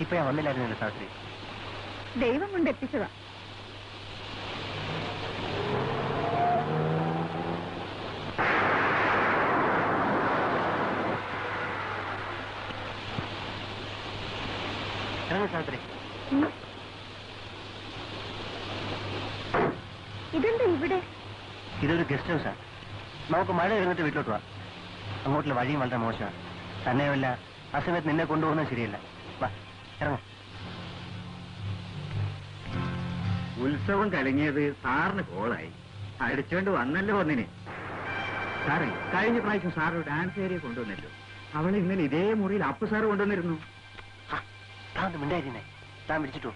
ഇപ്പൊ ഞാൻ വന്നില്ലായിരുന്നല്ലോ സാവിത്രി. ദൈവം കൊണ്ട് എത്തിച്ചതാ. സാവിത്രി, ഇതെന്താ ഇവിടെ? ഇതൊരു ഗസ്റ്റ് ഹൗസാ. നമുക്ക് മഴ കഴിഞ്ഞിട്ട് വീട്ടിലോട്ട് പോവാം. അങ്ങോട്ടുള്ള വഴിയും വളരെ മോശമാണ്. തന്നെയുമല്ല, ആ സമയത്ത് നിന്നെ കൊണ്ടുപോകുന്നത് ശരിയല്ല. വാ, ഇറങ്ങാം. ഉത്സവം കലങ്ങിയത് സാറിന് കോളായി. അടിച്ചോണ്ട് വന്നല്ലോ ഒന്നിന്. സാറേ, കഴിഞ്ഞ പ്രാവശ്യം സാറ് ഡാൻസ് ഏരിയ കൊണ്ടുവന്നല്ലോ. അവളെ ഇന്നലെ ഇതേ മുറിയിൽ അപ്പു സാറ് കൊണ്ടുവന്നിരുന്നു. താൻ മിണ്ടായിരുന്നേ, താൻ വിളിച്ചിട്ടു.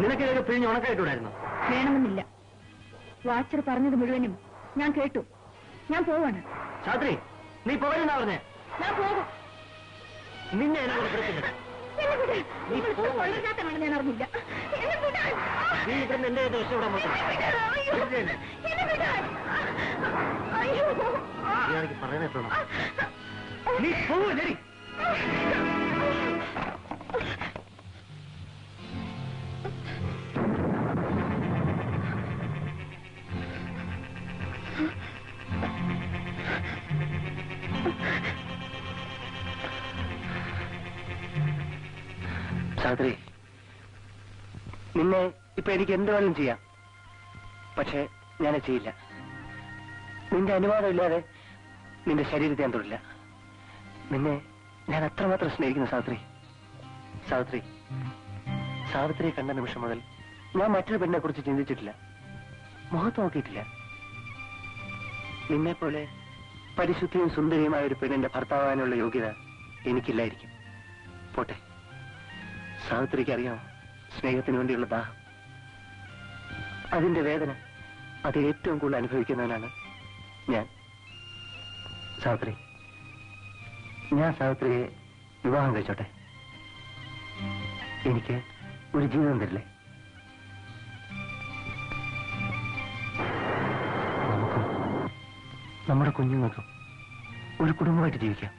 നിനക്ക് ഇതൊക്കെ പിഴിഞ്ഞ് ഉണക്കായിട്ടൂടായിരുന്നു? വേണമെന്നില്ല. വാച്ചർ പറഞ്ഞത് മുഴുവനും ഞാൻ കേട്ടു. ഞാൻ പോവാണ്. സാവിത്രി, നീ പോകലെന്നാ പറഞ്ഞേ? ഞാൻ പോകും. നിന്നെ ഞാൻ അറിഞ്ഞില്ല. നീ ഇവിടുന്ന് എന്റെ രക്ഷപ്പെടാൻ പറയുന്നോ? നീ പോവല്ലേ? സാവിത്രി, നിന്നെ ഇപ്പൊ എനിക്ക് എന്ത് വേണം ചെയ്യാം. പക്ഷെ ഞാനത് ചെയ്യില്ല. നിന്റെ അനുവാദമില്ലാതെ നിന്റെ ശരീരത്തെ ഞാൻ തൊടില്ല. നിന്നെ ഞാൻ അത്രമാത്രം സ്നേഹിക്കുന്നു സാവിത്രി. സാവിത്രി, സാവിത്രിയെ കണ്ട നിമിഷം മുതൽ ഞാൻ മറ്റൊരു പെണ്ണിനെ കുറിച്ച് ചിന്തിച്ചിട്ടില്ല, മുഖത്ത് നോക്കിയിട്ടില്ല. നിന്നെപ്പോലെ പരിശുദ്ധിയും സുന്ദരിയുമായ ഒരു പെണ്ണിന്റെ ഭർത്താവാനുള്ള യോഗ്യത എനിക്കില്ലായിരിക്കും. പോട്ടെ. സാവിത്രിക്ക് അറിയാമോ സ്നേഹത്തിന് വേണ്ടിയുള്ള ദാഹം, അതിന്റെ വേദന അത് ഏറ്റവും കൂടുതൽ അനുഭവിക്കുന്നവനാണ് ഞാൻ. സാവിത്രി, ഞാൻ സാവിത്രിയെ വിവാഹം കഴിച്ചോട്ടെ? എനിക്ക് ഒരു ജീവിതം തരില്ലേ? നമുക്കും നമ്മുടെ കുഞ്ഞുങ്ങൾക്കും ഒരു കുടുംബമായിട്ട് ജീവിക്കാം.